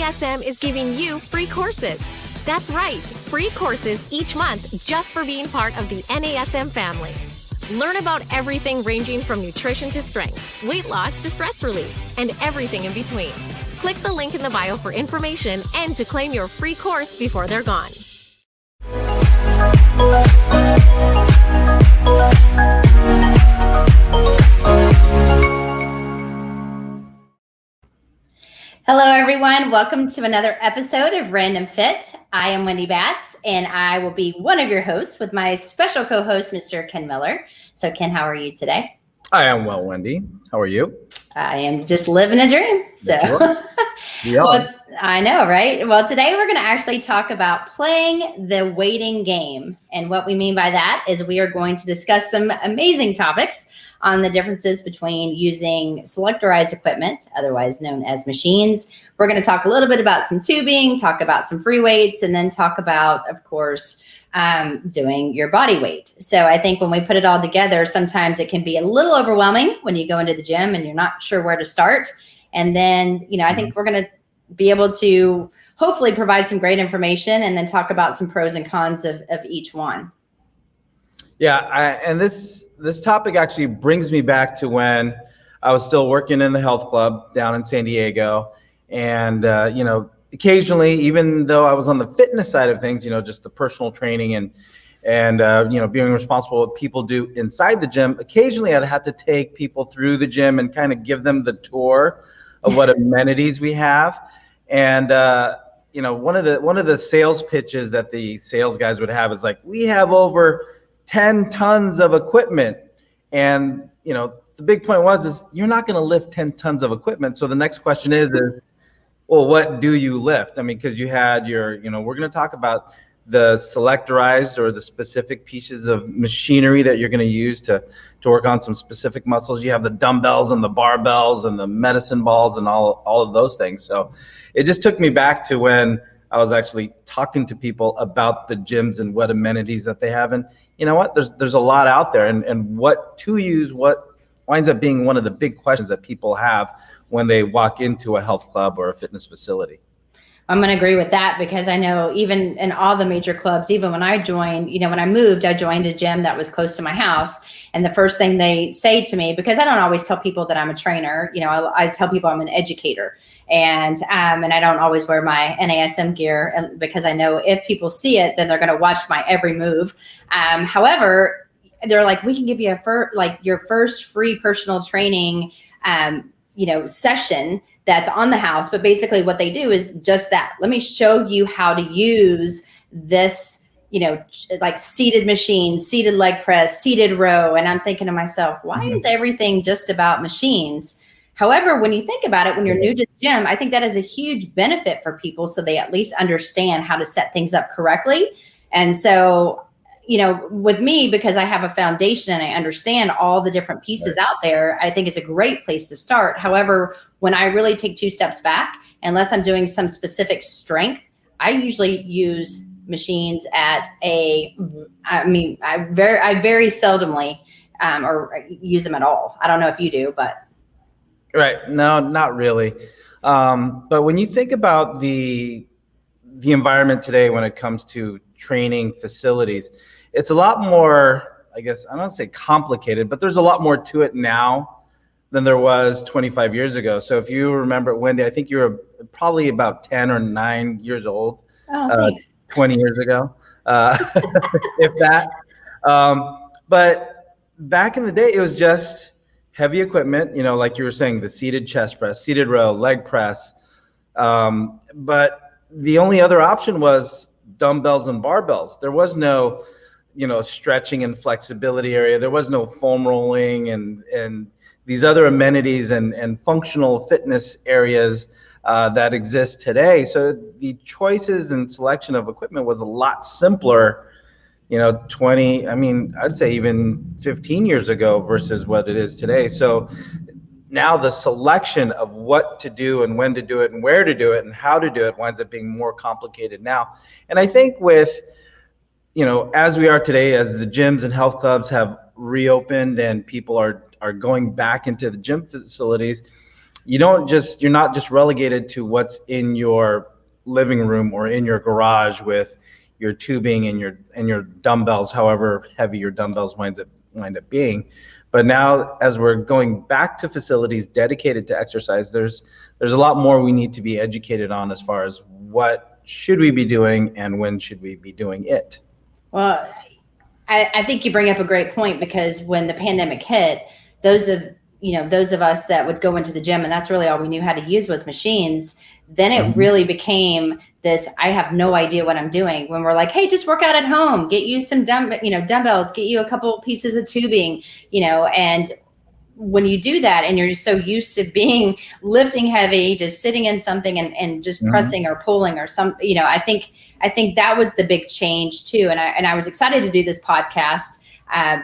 NASM is giving you free courses. That's right, free courses each month just for being part of the NASM family. Learn about everything ranging from nutrition to strength, weight loss to stress relief, and everything in between. Click the link in the bio for information and to claim your free course before they're gone. Hello, everyone. Welcome to another episode of Random Fit. I am Wendy Batts, and I will be one of your hosts with my special co-host, Mr. Ken Miller. So, Ken, how are you today? I am well, Wendy. How are you? I am just living a dream. So, yeah. Well, I know, right? Well, today we're going to actually talk about playing the weighting game. And what we mean by that is we are going to discuss some amazing topics on the differences between using selectorized equipment, otherwise known as machines. We're going to talk a little bit about some tubing, talk about some free weights, and then talk about, of course, doing your body weight. So I think when we put it all together, sometimes it can be a little overwhelming when you go into the gym and you're not sure where to start. And then, I think we're going to be able to hopefully provide some great information and then talk about some pros and cons of each one. Yeah, and this topic actually brings me back to when I was still working in the health club down in San Diego. And, occasionally, even though I was on the fitness side of things, just the personal training and being responsible for what people do inside the gym, occasionally I'd have to take people through the gym and kind of give them the tour of what amenities we have. And, one of the sales pitches that the sales guys would have is like, we have over 10 tons of equipment. And, the big point is you're not going to lift 10 tons of equipment. So the next question is, well, what do you lift? I mean, because you had we're going to talk about the selectorized or the specific pieces of machinery that you're going to use to work on some specific muscles. You have the dumbbells and the barbells and the medicine balls and all of those things. So it just took me back to when I was actually talking to people about the gyms and what amenities that they have. And you know what, there's a lot out there, and what to use, what winds up being one of the big questions that people have when they walk into a health club or a fitness facility. I'm going to agree with that, because I know even in all the major clubs, even when I joined, when I moved, I joined a gym that was close to my house. And the first thing they say to me, because I don't always tell people that I'm a trainer, I tell people I'm an educator, and I don't always wear my NASM gear, because I know if people see it, then they're going to watch my every move. However, they're like, we can give you your first free personal training, session that's on the house. But basically what they do is just that. Let me show you how to use this, like seated machine, seated leg press, seated row. And I'm thinking to myself, why is everything just about machines? However, when you think about it, when you're new to the gym, I think that is a huge benefit for people, so they at least understand how to set things up correctly. And so, with me, because I have a foundation and I understand all the different pieces out there, I think it's a great place to start. However, when I really take 2 steps back, unless I'm doing some specific strength, I usually use machines I very seldomly or use them at all. I don't know if you do, but. Right. No, not really. But when you think about the environment today when it comes to training facilities, it's a lot more, I guess, I don't want to say complicated, but there's a lot more to it now than there was 25 years ago. So if you remember, Wendy, I think you were probably about 10 or 9 years old, 20 years ago, if that. But back in the day, it was just heavy equipment, like you were saying, the seated chest press, seated row, leg press. But the only other option was dumbbells and barbells. There was no, stretching and flexibility area. There was no foam rolling and these other amenities and functional fitness areas that exist today. So the choices and selection of equipment was a lot simpler, I'd say even 15 years ago versus what it is today. So now the selection of what to do and when to do it and where to do it and how to do it winds up being more complicated now. And I think with, as we are today, as the gyms and health clubs have reopened and people are going back into the gym facilities, you're not just relegated to what's in your living room or in your garage with your tubing and your dumbbells, however heavy your dumbbells wind up being. But now, as we're going back to facilities dedicated to exercise, there's a lot more we need to be educated on as far as what should we be doing and when should we be doing it. Well, I think you bring up a great point, because when the pandemic hit, those of us that would go into the gym and that's really all we knew how to use was machines, then it really became this, I have no idea what I'm doing. When we're like, hey, just work out at home, get you some dumbbells, get you a couple pieces of tubing, and when you do that and you're so used to lifting heavy, just sitting in something and just pressing or pulling or I think that was the big change too. And I was excited to do this podcast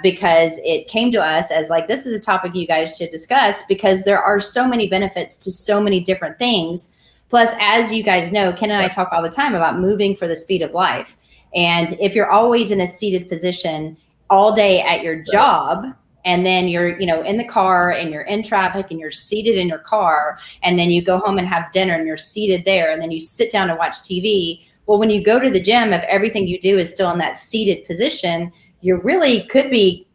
because it came to us as like, this is a topic you guys should discuss, because there are so many benefits to so many different things. Plus, as you guys know, Ken and I talk all the time about moving for the speed of life. And if you're always in a seated position all day at your job, and then you're, in the car and you're in traffic and you're seated in your car, and then you go home and have dinner and you're seated there, and then you sit down and watch TV. Well, when you go to the gym, if everything you do is still in that seated position, you really could be,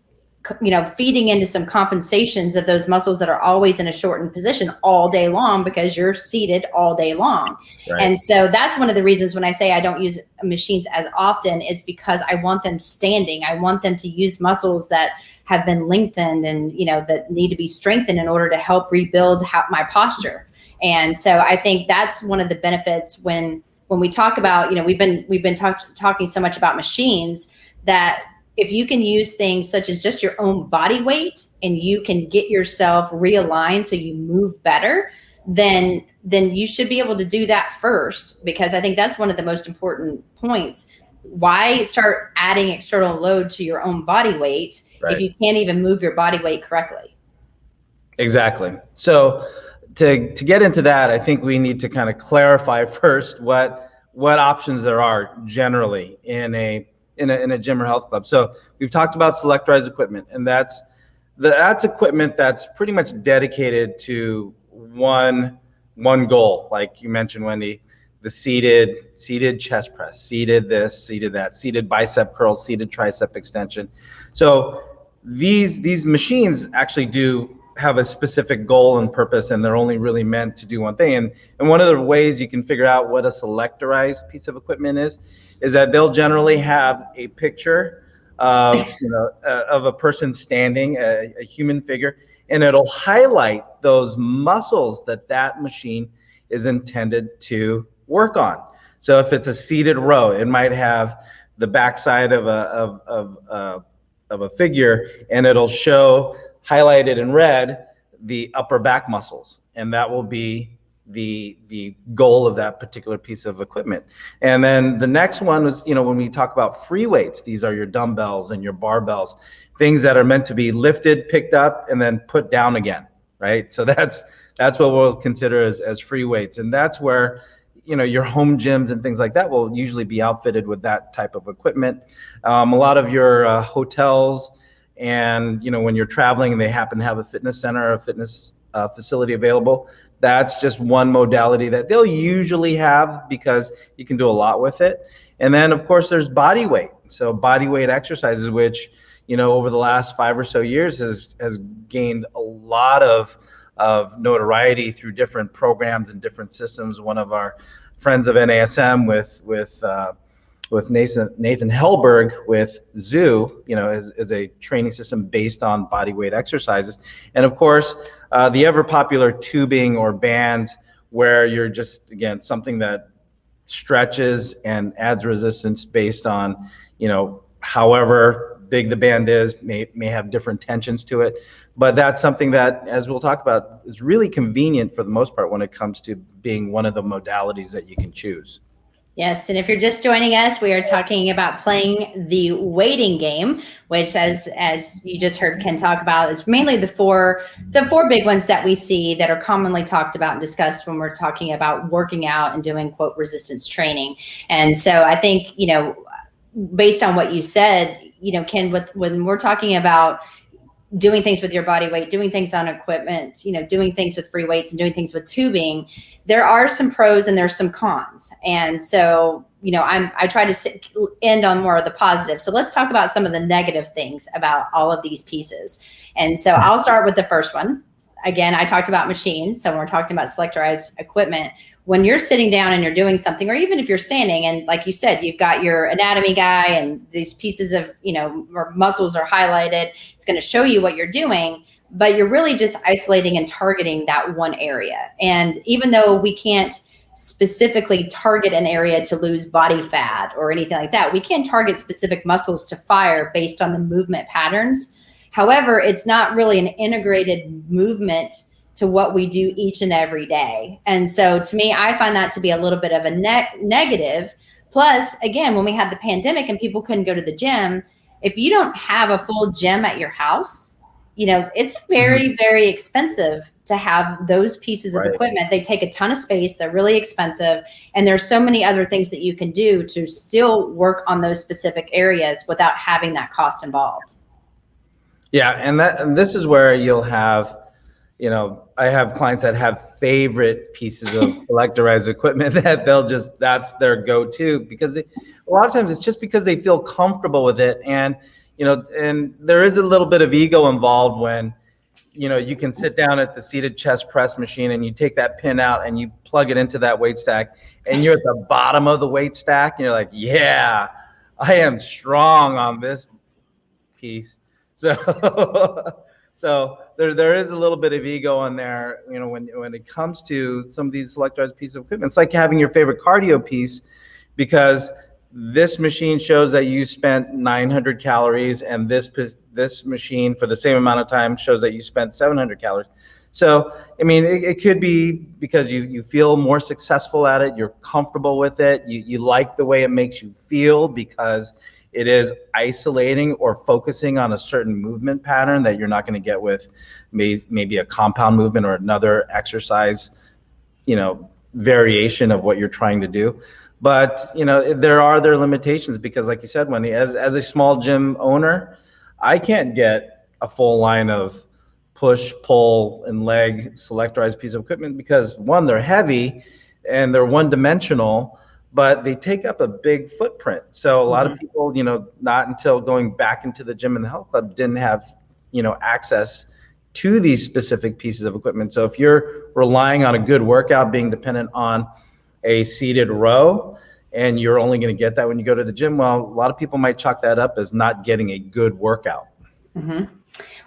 feeding into some compensations of those muscles that are always in a shortened position all day long, because you're seated all day long. Right. And so that's one of the reasons when I say I don't use machines as often, is because I want them standing. I want them to use muscles that have been lengthened and, that need to be strengthened in order to help rebuild my posture. And so I think that's one of the benefits when we talk about, we've been talking so much about machines, that if you can use things such as just your own body weight and you can get yourself realigned so you move better, then you should be able to do that first, because I think that's one of the most important points. Why start adding external load to your own body weight if you can't even move your body weight correctly? Exactly. So to get into that, I think we need to kind of clarify first what options there are generally in a gym or health club. So we've talked about selectorized equipment, and that's equipment that's pretty much dedicated to one goal. Like you mentioned, Wendy, the seated chest press, seated this, seated that, seated bicep curl, seated tricep extension. So these machines actually do have a specific goal and purpose, and they're only really meant to do one thing. And one of the ways you can figure out what a selectorized piece of equipment is that they'll generally have a picture of of a person standing, a human figure, and it'll highlight those muscles that machine is intended to work on. So if it's a seated row, it might have the backside of a figure, and it'll show highlighted in red the upper back muscles, and that will be the goal of that particular piece of equipment. And then the next one was, when we talk about free weights, these are your dumbbells and your barbells, things that are meant to be lifted, picked up, and then put down again, right? So that's what we'll consider as free weights. And that's where, your home gyms and things like that will usually be outfitted with that type of equipment. A lot of your hotels, and when you're traveling and they happen to have a fitness center or a fitness facility available, that's just one modality that they'll usually have, because you can do a lot with it. And then of course there's body weight. So body weight exercises, which over the last 5 or so years has gained a lot of notoriety through different programs and different systems. One of our friends of NASM with Nathan Hellberg with Zoo, is a training system based on body weight exercises. And of course, the ever popular tubing or bands, where you're just, again, something that stretches and adds resistance based on, however big the band is, may have different tensions to it. But that's something that, as we'll talk about, is really convenient for the most part when it comes to being one of the modalities that you can choose. Yes, and if you're just joining us, we are talking about playing the waiting game, which, as you just heard Ken talk about, is mainly the four big ones that we see that are commonly talked about and discussed when we're talking about working out and doing, quote, resistance training. And so I think, based on what you said, Ken, when we're talking about doing things with your body weight, doing things on equipment, doing things with free weights and doing things with tubing, there are some pros and there's some cons. And so, I try to end on more of the positive. So let's talk about some of the negative things about all of these pieces. And so I'll start with the first one. Again, I talked about machines. So when we're talking about selectorized equipment, when you're sitting down and you're doing something, or even if you're standing and like you said, you've got your anatomy guy and these pieces of, or muscles are highlighted, it's going to show you what you're doing, but you're really just isolating and targeting that one area. And even though we can't specifically target an area to lose body fat or anything like that, we can target specific muscles to fire based on the movement patterns. However, it's not really an integrated movement to what we do each and every day. And so to me, I find that to be a little bit of a negative. Plus, again, when we had the pandemic and people couldn't go to the gym, if you don't have a full gym at your house, it's very, very expensive to have those pieces of equipment. They take a ton of space. They're really expensive. And there's so many other things that you can do to still work on those specific areas without having that cost involved. Yeah. And this is where you'll have, I have clients that have favorite pieces of selectorized equipment that that's their go-to, because a lot of times it's just because they feel comfortable with it. And, and there is a little bit of ego involved when, you can sit down at the seated chest press machine and you take that pin out and you plug it into that weight stack and you're at the bottom of the weight stack and you're like, yeah, I am strong on this piece. So there is a little bit of ego in there, when it comes to some of these selectorized pieces of equipment. It's like having your favorite cardio piece, because this machine shows that you spent 900 calories and this machine for the same amount of time shows that you spent 700 calories. So, it could be because you feel more successful at it, you're comfortable with it, you like the way it makes you feel because it is isolating or focusing on a certain movement pattern that you're not going to get with maybe a compound movement or another exercise, variation of what you're trying to do. But, there are their limitations because, like you said, Wendy, as a small gym owner, I can't get a full line of push, pull, and leg selectorized piece of equipment because, one, they're heavy and they're one-dimensional, but they take up a big footprint. So a lot of people, not until going back into the gym and the health club didn't have, access to these specific pieces of equipment. So if you're relying on a good workout being dependent on a seated row and you're only going to get that when you go to the gym, well, a lot of people might chalk that up as not getting a good workout. Mm-hmm.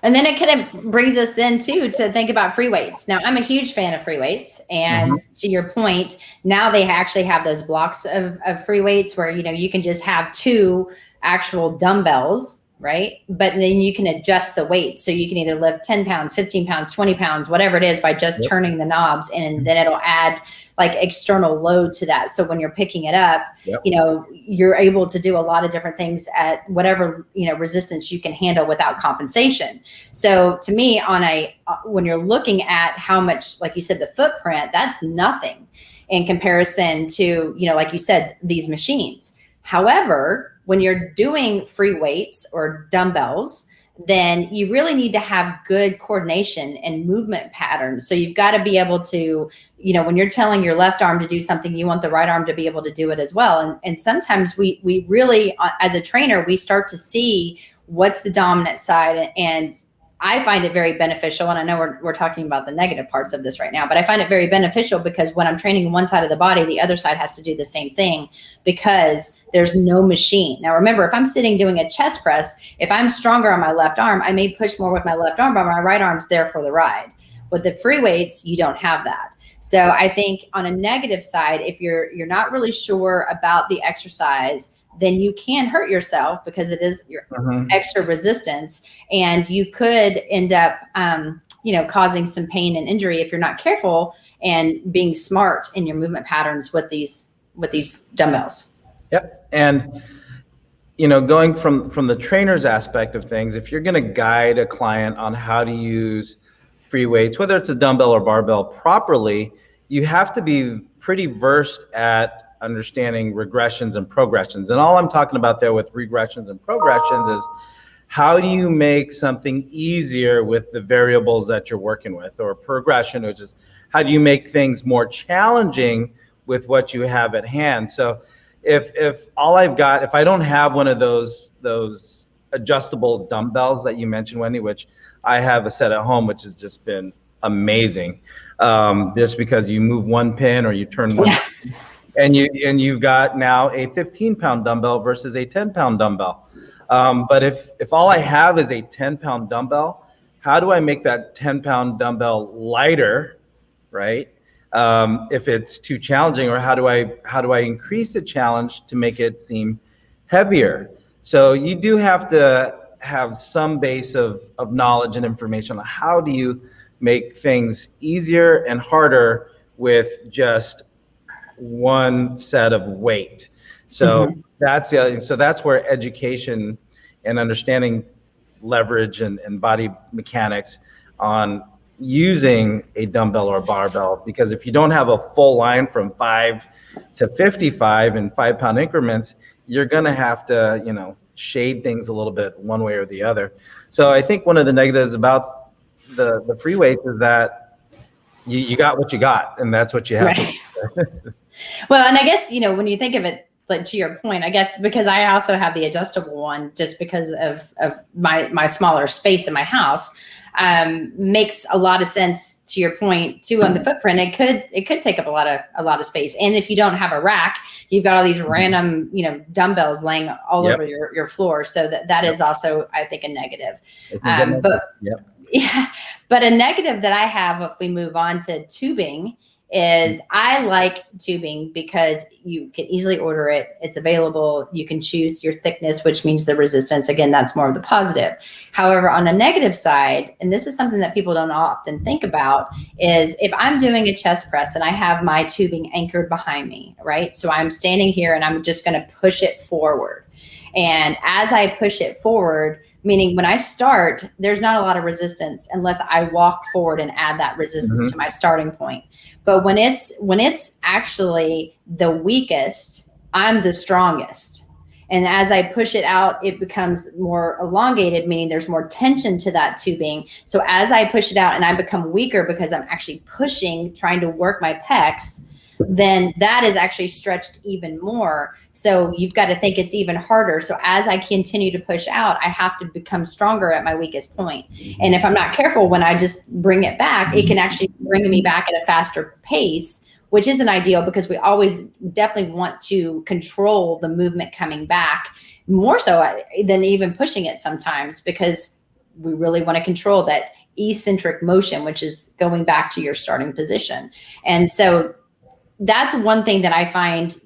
And then it kind of brings us then too to think about free weights. Now, I'm a huge fan of free weights, and to your point, now they actually have those blocks of free weights where you can just have 2 actual dumbbells, right? But then you can adjust the weight, so you can either lift 10 pounds, 15 pounds, 20 pounds, whatever it is, by just turning the knobs, and then it'll add like external load to that. So when you're picking it up, you're able to do a lot of different things at whatever, resistance you can handle without compensation. So to me, when you're looking at how much, like you said, the footprint, that's nothing in comparison to, like you said, these machines. However, when you're doing free weights or dumbbells, then you really need to have good coordination and movement patterns. So you've got to be able to, when you're telling your left arm to do something, you want the right arm to be able to do it as well. And sometimes we really, as a trainer, we start to see what's the dominant side. And I find it very beneficial. And I know we're talking about the negative parts of this right now, but I find it very beneficial because when I'm training one side of the body, the other side has to do the same thing because there's no machine. Now, remember, if I'm sitting doing a chest press, if I'm stronger on my left arm, I may push more with my left arm, but my right arm's there for the ride. With the free weights, you don't have that. So I think on a negative side, if you're not really sure about the exercise, then you can hurt yourself because it is your extra resistance, and you could end up, causing some pain and injury if you're not careful and being smart in your movement patterns with these dumbbells. Yep. And, going from the trainer's aspect of things, if you're going to guide a client on how to use free weights, whether it's a dumbbell or barbell properly, you have to be pretty versed at understanding regressions and progressions. And all I'm talking about there with regressions and progressions is how do you make something easier with the variables that you're working with, or progression, which is how do you make things more challenging with what you have at hand? So if all I've got, if I don't have one of those adjustable dumbbells that you mentioned, Wendy, which I have a set at home, which has just been amazing, just because you move one pin or you turn one, and you've got now a 15-pound dumbbell versus a 10-pound dumbbell. But if all I have is a 10-pound dumbbell, how do I make that 10-pound dumbbell lighter, right? If it's too challenging, or how do I increase the challenge to make it seem heavier? So you do have to have some base of knowledge and information on how do you make things easier and harder with just one set of weight. So that's the other, so that's where education and understanding leverage and body mechanics on using a dumbbell or a barbell, because if you don't have a full line from 5 to 55 in 5-pound increments, you're going to have to, shade things a little bit one way or the other. So I think one of the negatives about the free weights is that you got what you got, and that's what you have. Right. Well, and I guess, when you think of it, but to your point, I guess because I also have the adjustable one, just because of my smaller space in my house, makes a lot of sense to your point too on the footprint. It could take up a lot of space. And if you don't have a rack, you've got all these random, dumbbells laying all over your floor. So that is also, I think, a negative. But a negative that I have, if we move on to tubing, is I like tubing because you can easily order it. It's available. You can choose your thickness, which means the resistance. Again, that's more of the positive. However, on the negative side, and this is something that people don't often think about, is if I'm doing a chest press and I have my tubing anchored behind me, right? So I'm standing here and I'm just going to push it forward. And as I push it forward, meaning when I start, there's not a lot of resistance unless I walk forward and add that resistance to my starting point. But when it's actually the weakest, I'm the strongest. And as I push it out, it becomes more elongated, meaning there's more tension to that tubing. So as I push it out and I become weaker because I'm actually pushing, trying to work my pecs, then that is actually stretched even more. So you've got to think it's even harder. So as I continue to push out, I have to become stronger at my weakest point. And if I'm not careful, when I just bring it back, it can actually bring me back at a faster pace, which isn't ideal, because we always definitely want to control the movement coming back, more so than even pushing it sometimes, because we really want to control that eccentric motion, which is going back to your starting position. And so that's one thing that I find,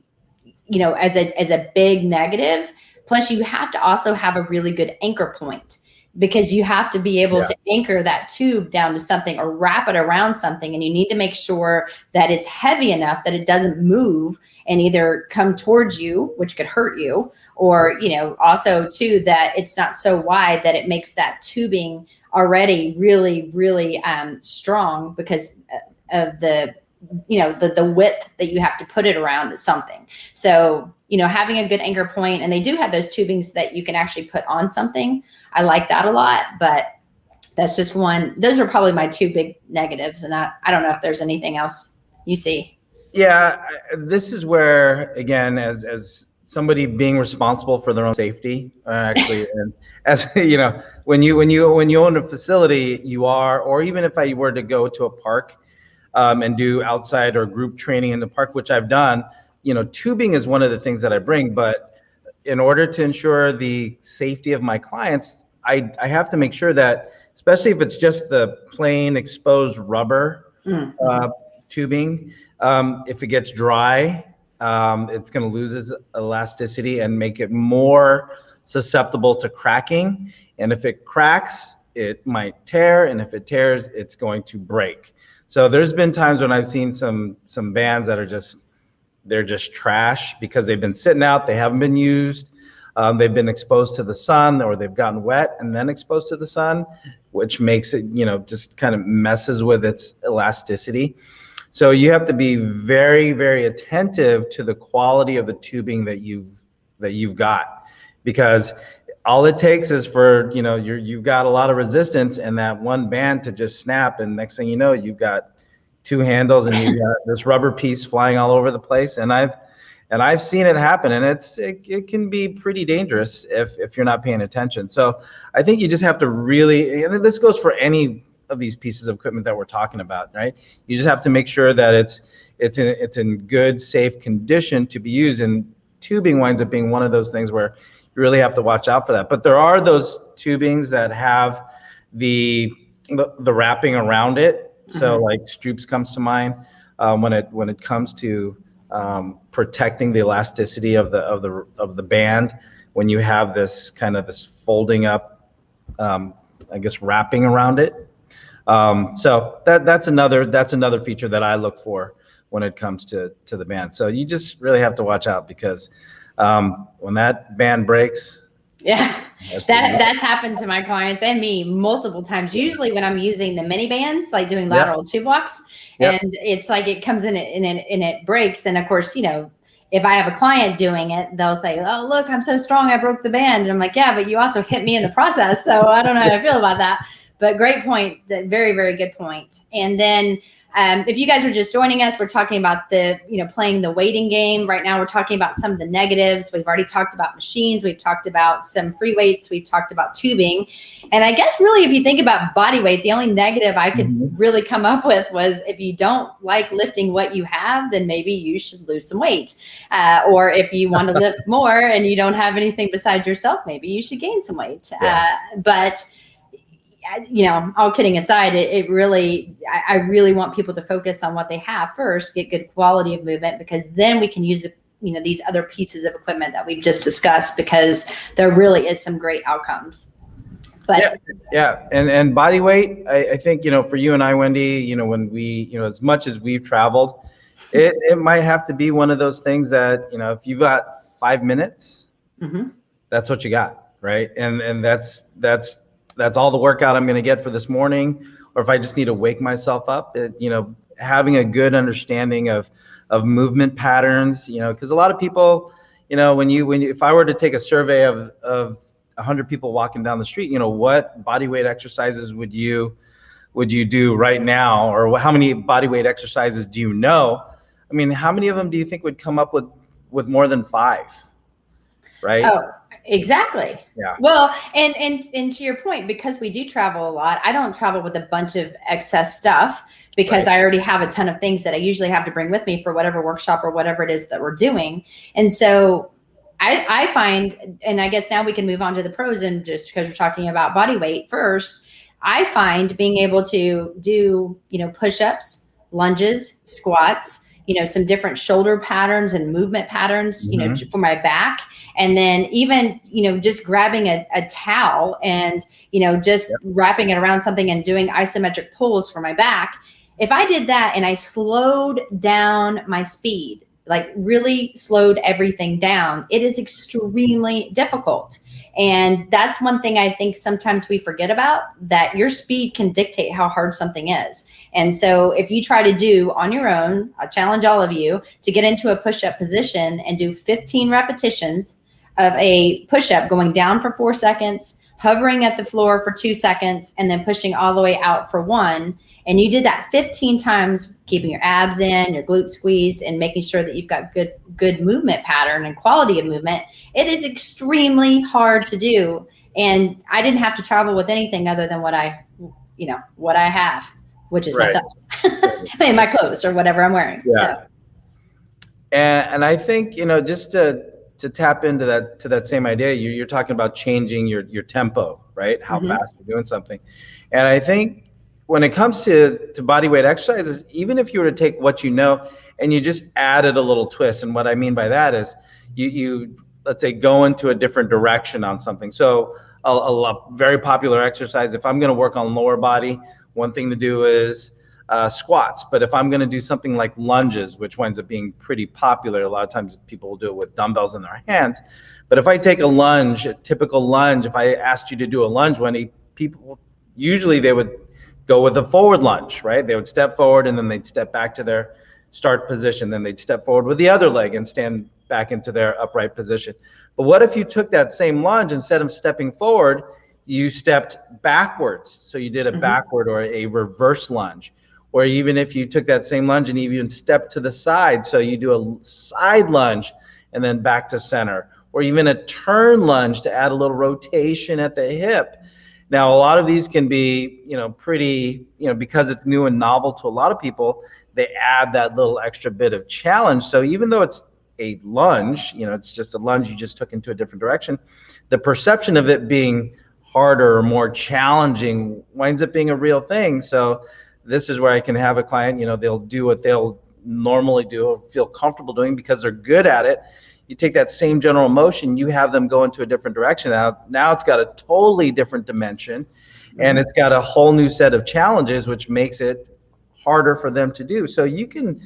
as a big negative. Plus, you have to also have a really good anchor point, because you have to be able to anchor that tube down to something or wrap it around something. And you need to make sure that it's heavy enough that it doesn't move and either come towards you, which could hurt you, or, also too, that it's not so wide that it makes that tubing already really, really strong because of the width that you have to put it around something. So, having a good anchor point, and they do have those tubings that you can actually put on something. I like that a lot, but that's just one. Those are probably my two big negatives. And I don't know if there's anything else you see. Yeah, this is where, again, as somebody being responsible for their own safety, actually, and as when you own a facility, you are, or even if I were to go to a park and do outside or group training in the park, which I've done, tubing is one of the things that I bring. But in order to ensure the safety of my clients, I have to make sure that, especially if it's just the plain exposed rubber tubing, if it gets dry, it's going to lose its elasticity and make it more susceptible to cracking. And if it cracks, it might tear. And if it tears, it's going to break. So there's been times when I've seen some bands that are they're just trash because they've been sitting out, they haven't been used, they've been exposed to the sun, or they've gotten wet and then exposed to the sun, which makes it, just kind of messes with its elasticity. So you have to be very, very attentive to the quality of the tubing that you've got, because all it takes is for, you've got a lot of resistance and that one band to just snap. And next thing you know, you've got two handles and you've got this rubber piece flying all over the place. And I've seen it happen, and it can be pretty dangerous if you're not paying attention. So I think you just have to really, and this goes for any of these pieces of equipment that we're talking about, right? You just have to make sure that it's in good, safe condition to be used. And tubing winds up being one of those things where you really have to watch out for that. But there are those tubings that have the wrapping around it. So like Stroops comes to mind when it comes to protecting the elasticity of the band when you have this folding up, I guess, wrapping around it. So that's another feature that I look for when it comes to the band. So you just really have to watch out, because when that band breaks. Yeah, that's happened to my clients and me multiple times. Usually when I'm using the mini bands, like doing lateral tube walks, and it's like it comes in and it breaks. And of course, if I have a client doing it, they'll say, "Oh, look, I'm so strong, I broke the band." And I'm like, "Yeah, but you also hit me in the process, so I don't know how I feel about that." But great point. Very, very good point. And then if you guys are just joining us, we're talking about playing the weighting game. Right now, we're talking about some of the negatives. We've already talked about machines. We've talked about some free weights. We've talked about tubing. And I guess really, if you think about body weight, the only negative I could really come up with was if you don't like lifting what you have, then maybe you should lose some weight. Or if you want to lift more and you don't have anything besides yourself, maybe you should gain some weight. But all kidding aside, I really want people to focus on what they have first, get good quality of movement, because then we can use, these other pieces of equipment that we've just discussed, because there really is some great outcomes. But and body weight, I think, for you and I, Wendy, when we, as much as we've traveled, it might have to be one of those things that, if you've got 5 minutes, that's what you got, right? And that's all the workout I'm going to get for this morning. Or if I just need to wake myself up, having a good understanding of movement patterns, because a lot of people, if I were to take a survey of 100 people walking down the street, what body weight exercises would you do right now? Or how many body weight exercises do you know? I mean, how many of them do you think would come up with more than 5? Right? Oh, exactly. Yeah. Well, and to your point, because we do travel a lot, I don't travel with a bunch of excess stuff, because I already have a ton of things that I usually have to bring with me for whatever workshop or whatever it is that we're doing. And so I find, and I guess now we can move on to the pros, and just because we're talking about body weight first, I find being able to do, push-ups, lunges, squats, some different shoulder patterns and movement patterns, for my back. And then even, just grabbing a towel and, just wrapping it around something and doing isometric pulls for my back. If I did that and I slowed down my speed, like really slowed everything down, it is extremely difficult. And that's one thing I think sometimes we forget about, that your speed can dictate how hard something is. And so if you try to do on your own, I challenge all of you to get into a push-up position and do 15 repetitions of a push-up, going down for 4 seconds, hovering at the floor for 2 seconds, and then pushing all the way out for 1. And you did that 15 times, keeping your abs in, your glutes squeezed, and making sure that you've got good movement pattern and quality of movement. It is extremely hard to do. And I didn't have to travel with anything other than what I have, which is myself and my clothes or whatever I'm wearing. Yeah. So. And I think, just to tap into that same idea, you're talking about changing your tempo, right? How fast you're doing something. And I think when it comes to body weight exercises, even if you were to take what and you just added a little twist, and what I mean by that is you let's say go into a different direction on something. So a very popular exercise, if I'm going to work on lower body, one thing to do is squats. But if I'm going to do something like lunges, which winds up being pretty popular, a lot of times people will do it with dumbbells in their hands. But if I take a typical lunge, if I asked you to do a lunge, people usually they would go with a forward lunge, right? They would step forward and then they'd step back to their start position. Then they'd step forward with the other leg and stand back into their upright position. But what if you took that same lunge, instead of stepping forward, you stepped backwards? So you did a backward or a reverse lunge. Or even if you took that same lunge and even stepped to the side, so you do a side lunge and then back to center, or even a turn lunge to add a little rotation at the hip. Now, a lot of these can be, pretty, because it's new and novel to a lot of people, they add that little extra bit of challenge. So even though it's a lunge, it's just a lunge you just took into a different direction, the perception of it being harder or more challenging winds up being a real thing. So this is where I can have a client, they'll do what they'll normally do or feel comfortable doing because they're good at it. You take that same general motion, you have them go into a different direction. Now it's got a totally different dimension, and it's got a whole new set of challenges, which makes it harder for them to do. So you can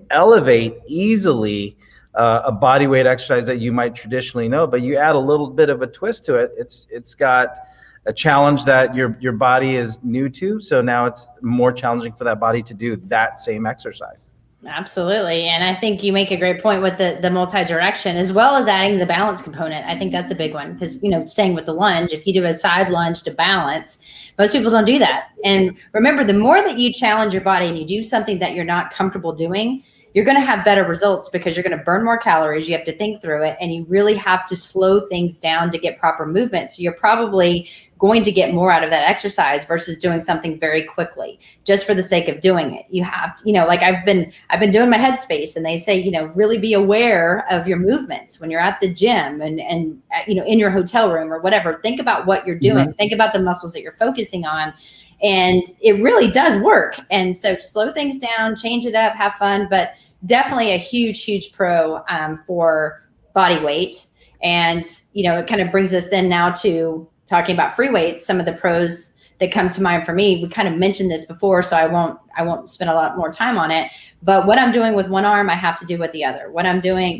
elevate easily a body weight exercise that you might traditionally know, but you add a little bit of a twist to it. It's got a challenge that your body is new to, so now it's more challenging for that body to do that same exercise. Absolutely. And I think you make a great point with the multi-direction, as well as adding the balance component. I think that's a big one because, staying with the lunge, if you do a side lunge to balance, most people don't do that. And remember, the more that you challenge your body and you do something that you're not comfortable doing, you're going to have better results because you're going to burn more calories. You have to think through it, and you really have to slow things down to get proper movement. So you're probably going to get more out of that exercise versus doing something very quickly just for the sake of doing it. You have to, like I've been doing my headspace, and they say, really be aware of your movements when you're at the gym and in your hotel room or whatever. Think about what you're doing. Think about the muscles that you're focusing on. And it really does work. And so slow things down, change it up, have fun, but definitely a huge, huge pro for body weight. And, it kind of brings us then now to talking about free weights. Some of the pros that come to mind for me, we kind of mentioned this before, so I won't spend a lot more time on it. But what I'm doing with one arm, I have to do with the other. What I'm doing,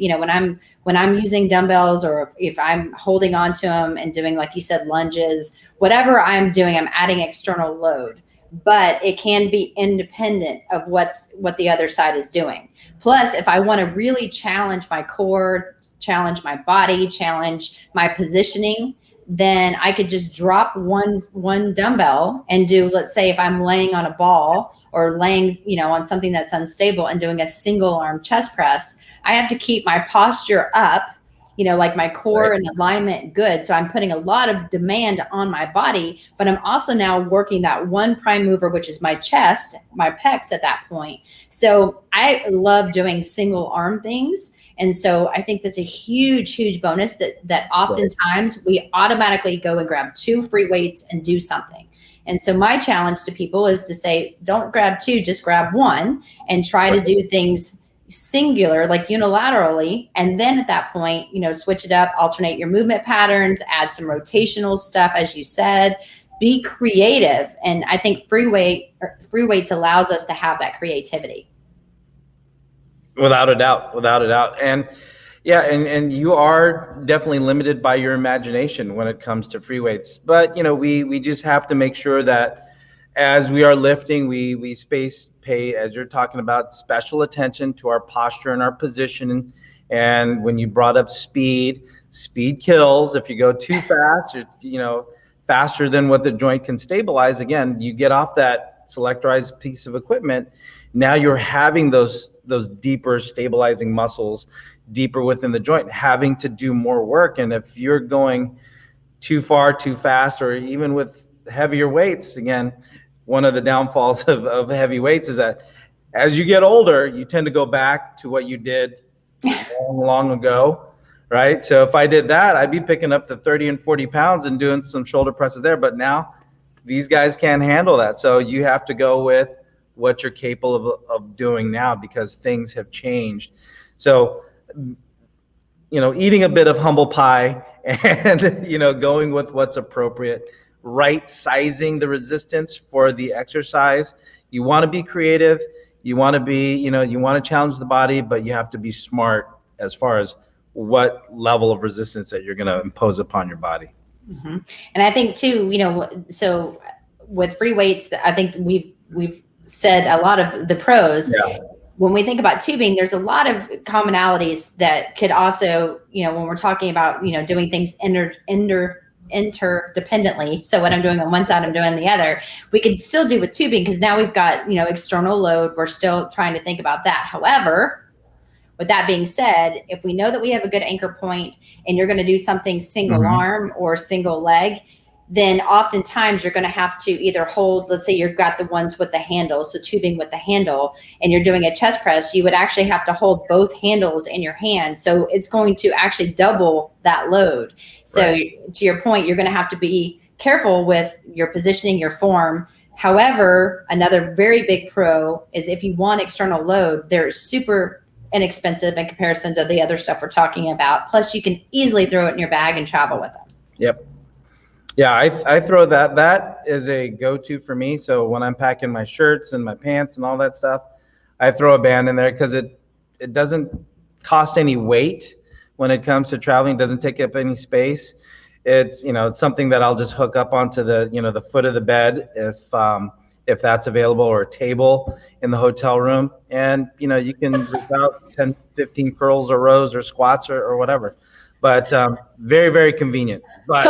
when I'm using dumbbells, or if I'm holding on to them and doing, like you said, lunges, whatever I'm doing, I'm adding external load. But it can be independent of what the other side is doing. Plus, if I want to really challenge my core, challenge my body, challenge my positioning, then I could just drop one dumbbell and do, let's say if I'm laying on a ball or laying, on something that's unstable and doing a single arm chest press, I have to keep my posture up, like my core and alignment good. So I'm putting a lot of demand on my body, but I'm also now working that one prime mover, which is my chest, my pecs at that point. So I love doing single arm things. And so I think that's a huge, huge bonus that oftentimes we automatically go and grab 2 free weights and do something. And so my challenge to people is to say, don't grab 2, just grab 1 and try to do things singular, like unilaterally. And then at that point, switch it up, alternate your movement patterns, add some rotational stuff, as you said, be creative. And I think free weights allows us to have that creativity. Without a doubt. And yeah, and you are definitely limited by your imagination when it comes to free weights. But, we just have to make sure that as we are lifting, we pay, as you're talking about, special attention to our posture and our position. And when you brought up speed kills. If you go too fast, faster than what the joint can stabilize, again, you get off that selectorized piece of equipment. Now you're having those deeper stabilizing muscles deeper within the joint, having to do more work. And if you're going too far, too fast, or even with heavier weights, again, one of the downfalls of heavy weights is that as you get older, you tend to go back to what you did long ago, right? So if I did that, I'd be picking up the 30 and 40 pounds and doing some shoulder presses there. But now these guys can't handle that. So you have to go with what you're capable of doing now, because things have changed. So, eating a bit of humble pie and, going with what's appropriate, right sizing the resistance for the exercise. You want to be creative. You want to be, you want to challenge the body, but you have to be smart as far as what level of resistance that you're going to impose upon your body. Mm-hmm. And I think too, so with free weights, I think we've said a lot of the pros. Yeah. when we think about tubing, there's a lot of commonalities that could also, when we're talking about, doing things interdependently. So what I'm doing on one side, I'm doing the other. We could still do with tubing because now we've got, external load. We're still trying to think about that. However, with that being said, if we know that we have a good anchor point and you're going to do something single arm or single leg, then oftentimes you're going to have to either hold, let's say you've got the ones with the handle, so tubing with the handle, and you're doing a chest press, you would actually have to hold both handles in your hand. So it's going to actually double that load. So to your point, you're going to have to be careful with your positioning, your form. However, another very big pro is if you want external load, they're super inexpensive in comparison to the other stuff we're talking about. Plus you can easily throw it in your bag and travel with them. Yep. Yeah, I throw that. That is a go-to for me. So when I'm packing my shirts and my pants and all that stuff, I throw a band in there because it doesn't cost any weight when it comes to traveling. It doesn't take up any space. It's it's something that I'll just hook up onto the the foot of the bed if that's available, or a table in the hotel room, and you can rip out 10, 15 curls or rows or squats or whatever. But very, very convenient. But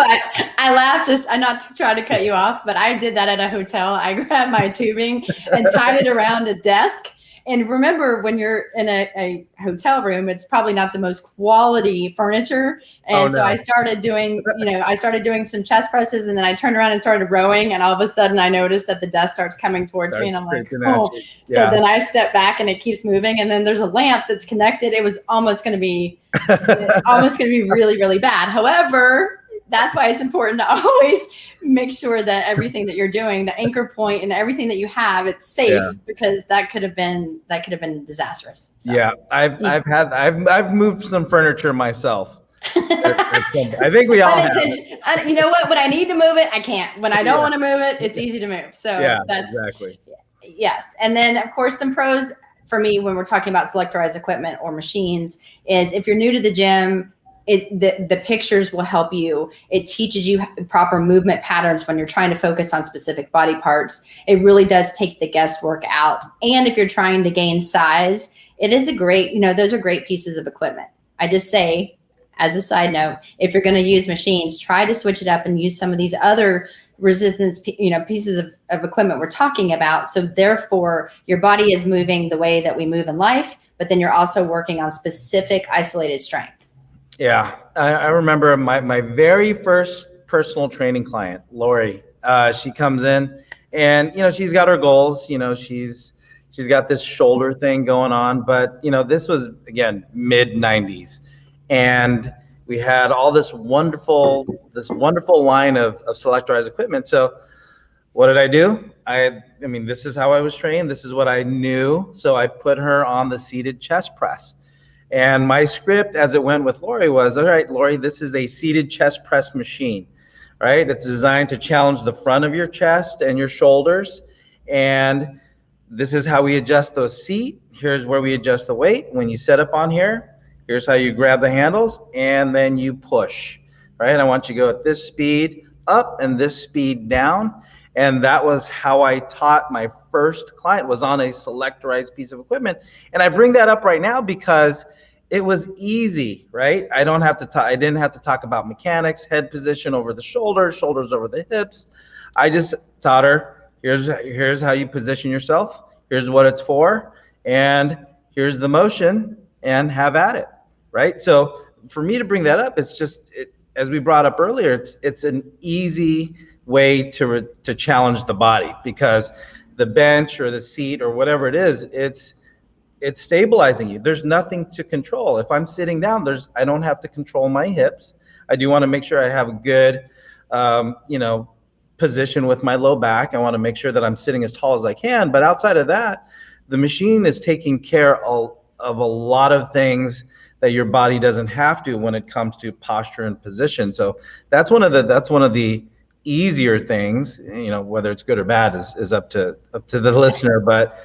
I laughed, I'm not trying to cut you off, but I did that at a hotel. I grabbed my tubing and tied it around a desk. And remember, when you're in a hotel room, it's probably not the most quality furniture. And so I started doing, some chest presses, and then I turned around and started rowing. And all of a sudden I noticed that the desk starts coming towards me, and I'm like, oh. So then I step back and it keeps moving. And then there's a lamp that's connected. It was almost going to be really, really bad. However, that's why it's important to always make sure that everything that you're doing, the anchor point and everything that you have, it's safe, because that could have been disastrous. So. Yeah, I've moved some furniture myself. I think we all have. You know what? When I need to move it, I can't. When I don't want to move it, it's easy to move. So that's exactly. Yes, and then of course some pros for me when we're talking about selectorized equipment or machines is if you're new to the gym. The pictures will help you. It teaches you proper movement patterns when you're trying to focus on specific body parts. It really does take the guesswork out. And if you're trying to gain size, it is a great, those are great pieces of equipment. I just say, as a side note, if you're going to use machines, try to switch it up and use some of these other resistance, pieces of equipment we're talking about. So therefore, your body is moving the way that we move in life, but then you're also working on specific isolated strength. Yeah, I remember my very first personal training client, Lori. She comes in, and she's got her goals. She's got this shoulder thing going on, but this was again mid-90s, and we had all this wonderful line of selectorized equipment. So what did I do? I mean, this is how I was trained. This is what I knew. So I put her on the seated chest press. And my script as it went with Lori was, all right, Lori, this is a seated chest press machine, right? It's designed to challenge the front of your chest and your shoulders. And this is how we adjust those seat. Here's where we adjust the weight. When you set up on here, here's how you grab the handles and then you push, right? I want you to go at this speed up and this speed down. And that was how I taught my first client, was on a selectorized piece of equipment. And I bring that up right now because it was easy, right? I didn't have to talk about mechanics, head position over the shoulders over the hips. I just taught her, here's how you position yourself. Here's what it's for. And here's the motion, and have at it, right? So for me to bring that up, it's just, as we brought up earlier, it's an easy way to challenge the body, because the bench or the seat or whatever it is, it's stabilizing you. There's nothing to control. If I'm sitting down, I don't have to control my hips. I do want to make sure I have a good, position with my low back. I want to make sure that I'm sitting as tall as I can. But outside of that, the machine is taking care of a lot of things that your body doesn't have to when it comes to posture and position. So that's one of the easier things, whether it's good or bad is up to the listener. But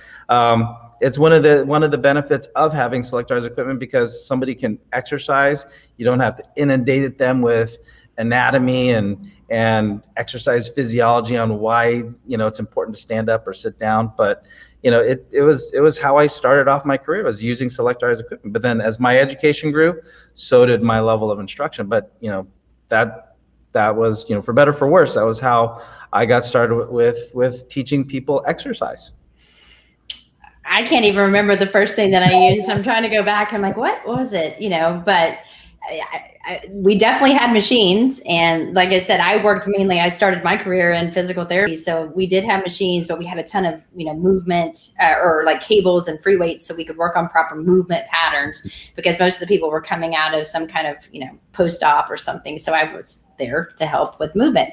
it's one of the benefits of having selectorized equipment, because somebody can exercise. You don't have to inundate them with anatomy and exercise physiology on why it's important to stand up or sit down. But it was how I started off my career, was using selectorized equipment. But then as my education grew, so did my level of instruction. But that was, for better for worse, that was how I got started with teaching people exercise. I can't even remember the first thing that I used. I'm trying to go back. I'm like, what was it? But we definitely had machines. And like I said, I started my career in physical therapy. So we did have machines, but we had a ton of, movement or like cables and free weights so we could work on proper movement patterns, because most of the people were coming out of some kind of, post-op or something. So I was there to help with movement.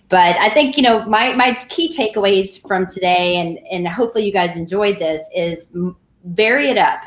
But I think, my key takeaways from today, and hopefully you guys enjoyed this, is vary it up,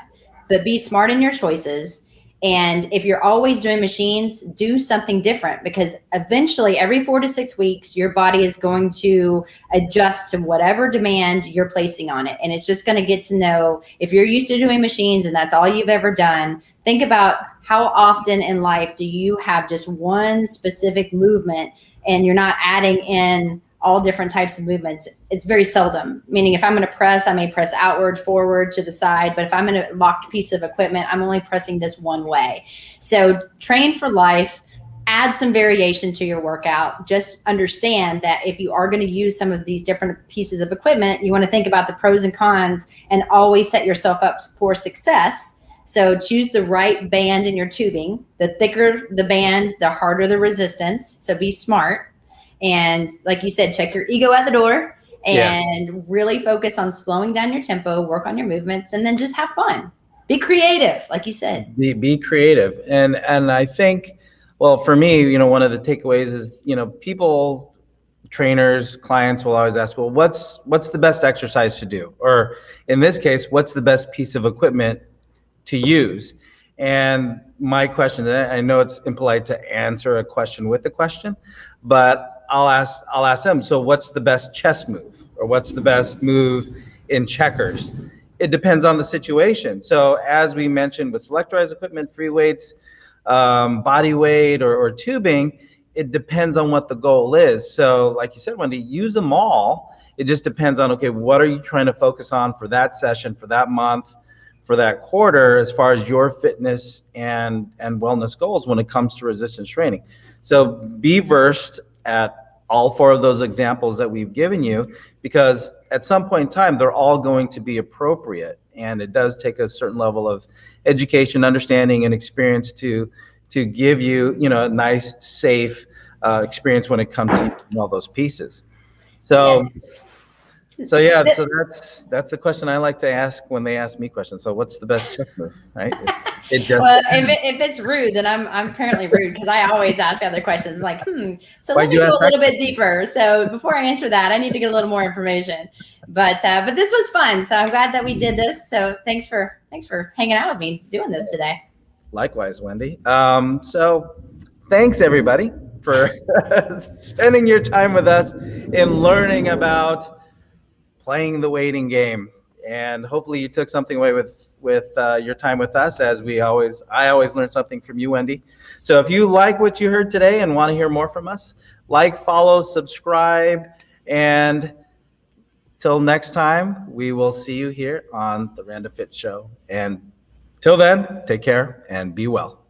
but be smart in your choices. And if you're always doing machines, do something different, because eventually every 4 to 6 weeks, your body is going to adjust to whatever demand you're placing on it. And it's just going to get to know, if you're used to doing machines and that's all you've ever done, think about how often in life do you have just one specific movement and you're not adding in all different types of movements. It's very seldom. Meaning if I'm going to press, I may press outward, forward, to the side. But if I'm in a locked piece of equipment, I'm only pressing this one way. So train for life, add some variation to your workout. Just understand that if you are going to use some of these different pieces of equipment, you want to think about the pros and cons and always set yourself up for success. So choose the right band in your tubing. The thicker the band, the harder the resistance. So be smart. And like you said, check your ego at the door and really focus on slowing down your tempo, work on your movements, and then just have fun. Be creative, like you said. Be creative. And I think, well, for me, one of the takeaways is, people, trainers, clients will always ask, well, what's the best exercise to do? Or in this case, what's the best piece of equipment to use? And my question, I know it's impolite to answer a question with a question, but I'll ask them, so what's the best chess move, or what's the best move in checkers? It depends on the situation. So as we mentioned with selectorized equipment, free weights, body weight, or tubing, it depends on what the goal is. So like you said, Wendy, use them all. It just depends on, okay, what are you trying to focus on for that session, for that month, for that quarter, as far as your fitness and wellness goals when it comes to resistance training. So be versed at all 4 of those examples that we've given you, because at some point in time, they're all going to be appropriate. And it does take a certain level of education, understanding, and experience to give you, a nice, safe experience when it comes to all those pieces. So. Yes. So that's the question I like to ask when they ask me questions. So what's the best check move, right? Well, if it's rude, then I'm apparently rude, because I always ask other questions like, so let me go a little bit deeper. So before I answer that, I need to get a little more information. But this was fun. So I'm glad that we did this. So thanks for hanging out with me doing this today. Likewise, Wendy. So thanks everybody for spending your time with us in learning about playing the waiting game, and hopefully you took something away with your time with us. As I always learn something from you, Wendy. So if you like what you heard today and want to hear more from us, follow, subscribe, and till next time, we will see you here on the Random Fit Show. And till then, take care and be well.